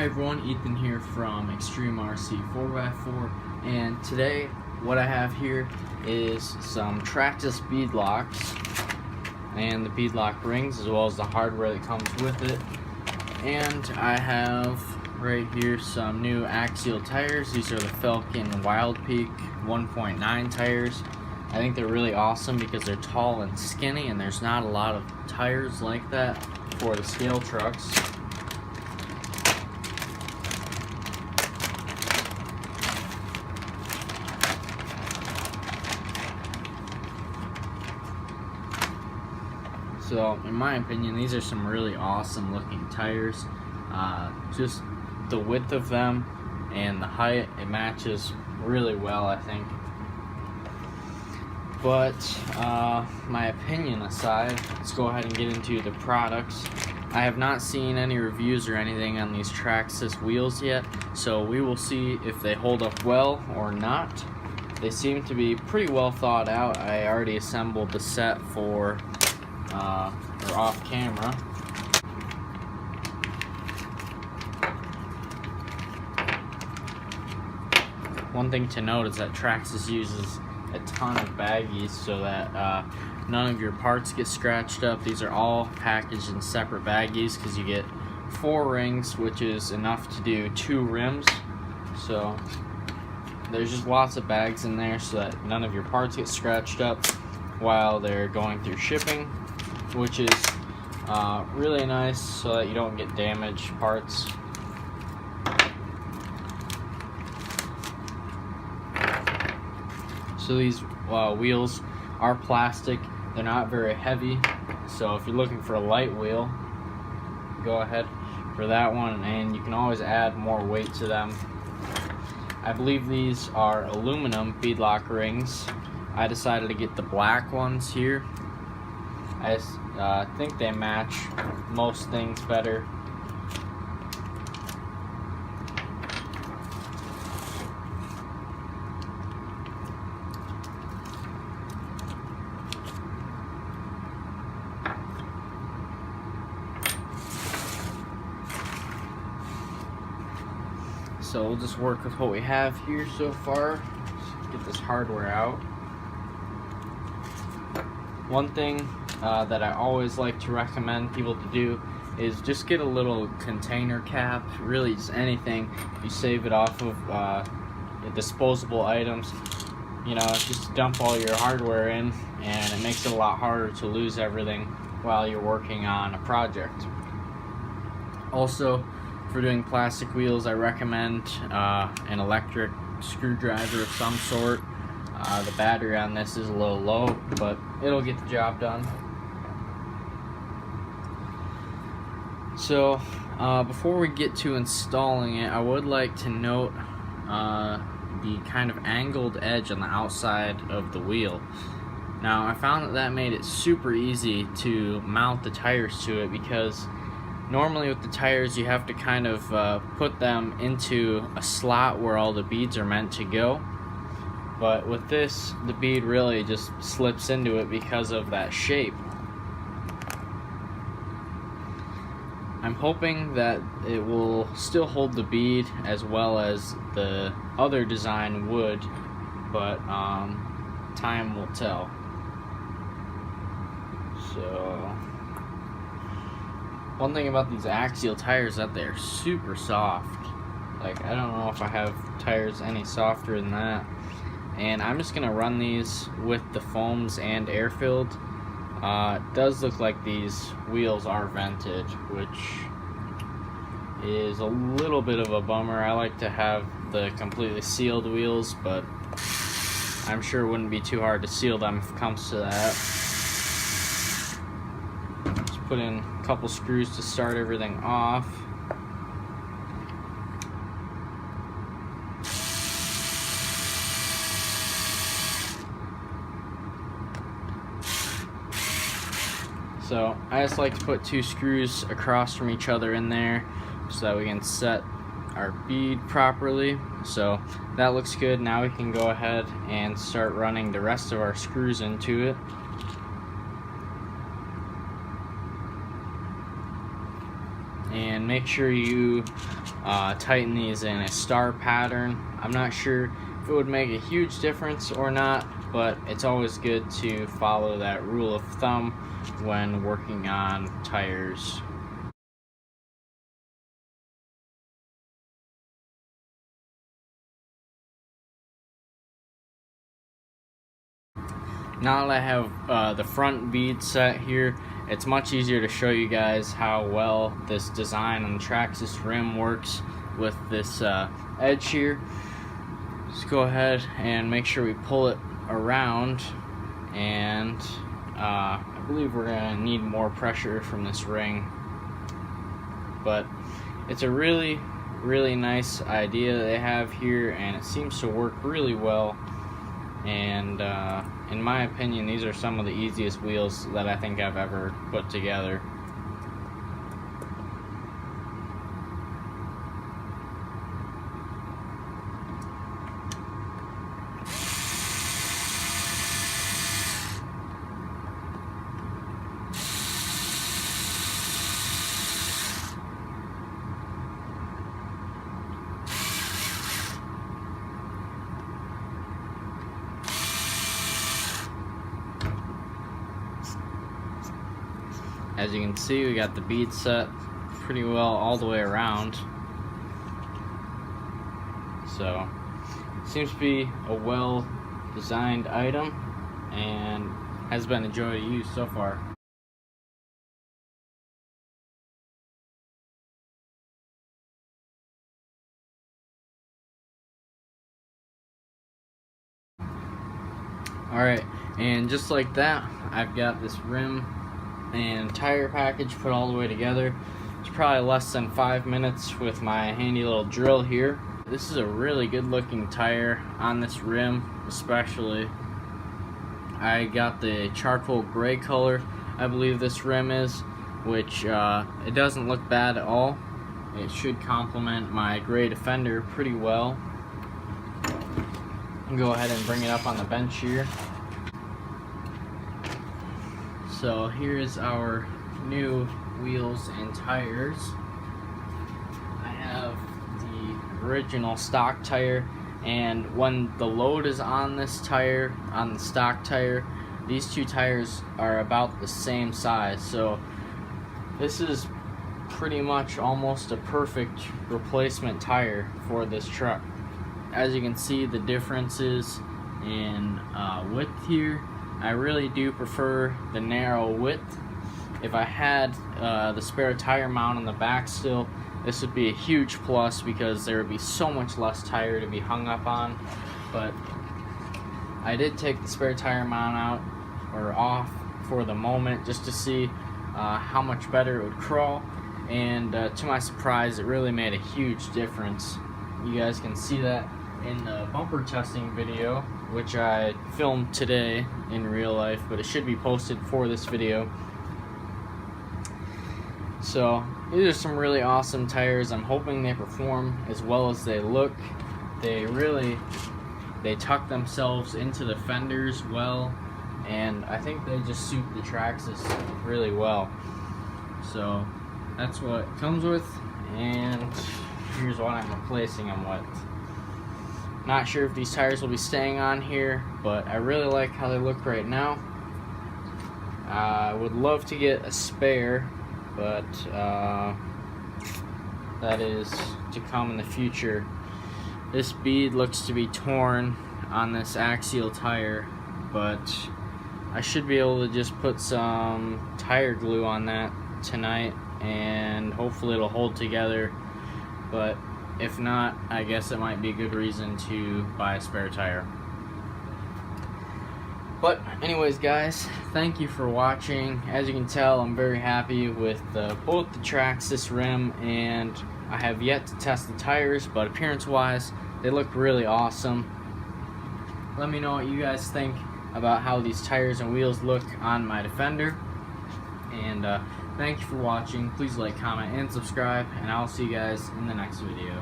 Hi everyone, Ethan here from Extreme RC 4x4, and today what I have here is some Traxxas beadlocks and the beadlock rings, as well as the hardware that comes with it. And I have right here some new Axail tires. These are the Falken Wildpeak 1.9 tires. I think they're really awesome because they're tall and skinny, and there's not a lot of tires like that for the scale trucks. So, in my opinion, these are some really awesome looking tires. Just the width of them and the height, it matches really well, I think. But, my opinion aside, let's go ahead and get into the products. I have not seen any reviews or anything on these Traxxas wheels yet, so we will see if they hold up well or not. They seem to be pretty well thought out. I already assembled the set for or off camera. One thing to note is that Traxxas uses a ton of baggies so that none of your parts get scratched up. These are all packaged in separate baggies because you get 4 rings, which is enough to do 2 rims. So there's just lots of bags in there so that none of your parts get scratched up while they're going through shipping, which is really nice so that you don't get damaged parts. So these wheels are plastic. They're not very heavy, so if you're looking for a light wheel, go ahead for that one, and you can always add more weight to them. I believe these are aluminum beadlock rings. I decided to get the black ones here. I think they match most things better. So we'll just work with what we have here so far. Let's get this hardware out. One thing that I always like to recommend people to do is just get a little container cap, really just anything. You save it off of disposable items. You know, just dump all your hardware in, and it makes it a lot harder to lose everything while you're working on a project. Also, for doing plastic wheels, I recommend an electric screwdriver of some sort. The battery on this is a little low, but it'll get the job done. So, before we get to installing it, I would like to note the kind of angled edge on the outside of the wheel. Now, I found that made it super easy to mount the tires to it, because normally with the tires you have to kind of put them into a slot where all the beads are meant to go. But with this, the bead really just slips into it because of that shape. I'm hoping that it will still hold the bead as well as the other design would, but time will tell. So, one thing about these Axail tires is that they're super soft. Like, I don't know if I have tires any softer than that. And I'm just gonna run these with the foams and air filled. It does look like these wheels are vented, which is a little bit of a bummer. I like to have the completely sealed wheels, but I'm sure it wouldn't be too hard to seal them if it comes to that. Just put in a couple screws to start everything off. So I just like to put 2 screws across from each other in there so that we can set our bead properly. So that looks good. Now we can go ahead and start running the rest of our screws into it. And make sure you tighten these in a star pattern. I'm not sure if it would make a huge difference or not, but it's always good to follow that rule of thumb when working on tires. Now that I have the front bead set here, it's much easier to show you guys how well this design on the Traxxas rim works with this edge here. Just go ahead and make sure we pull it around, and I believe we're going to need more pressure from this ring, but it's a really nice idea that they have here, and it seems to work really well. And in my opinion, these are some of the easiest wheels that I think I've ever put together. As you can see, we got the bead set pretty well all the way around. So, seems to be a well designed item and has been a joy to use so far. Alright, and just like that, I've got this rim and tire package put all the way together. It's probably less than 5 minutes with my handy little drill here. This is a really good looking tire on this rim, especially. I got the charcoal gray color, I believe this rim is, which it doesn't look bad at all. It should complement my gray Defender pretty well. I'll go ahead and bring it up on the bench here. So here's our new wheels and tires. I have the original stock tire, and when the load is on this tire, on the stock tire, these two tires are about the same size. So this is pretty much almost a perfect replacement tire for this truck. As you can see, the differences in width here. I really do prefer the narrow width. If I had the spare tire mount on the back still, this would be a huge plus because there would be so much less tire to be hung up on. But I did take the spare tire mount out or off for the moment just to see how much better it would crawl, and to my surprise, it really made a huge difference. You guys can see that in the bumper testing video, which I filmed today in real life, but it should be posted for this video. So these are some really awesome tires. I'm hoping they perform as well as they look. They tuck themselves into the fenders well, and I think they just suit the Traxxas really well. So that's what it comes with, and here's what I'm replacing them with. Not sure if these tires will be staying on here, but I really like how they look right now. I would love to get a spare, but that is to come in the future. This bead looks to be torn on this Axail tire, but I should be able to just put some tire glue on that tonight, and hopefully it'll hold together. But if not, I guess it might be a good reason to buy a spare tire. But anyways, guys, thank you for watching. As you can tell, I'm very happy with both the Traxxas rim, and I have yet to test the tires, but appearance-wise, they look really awesome. Let me know what you guys think about how these tires and wheels look on my Defender. And thank you for watching. Please like, comment, and subscribe, and I'll see you guys in the next video.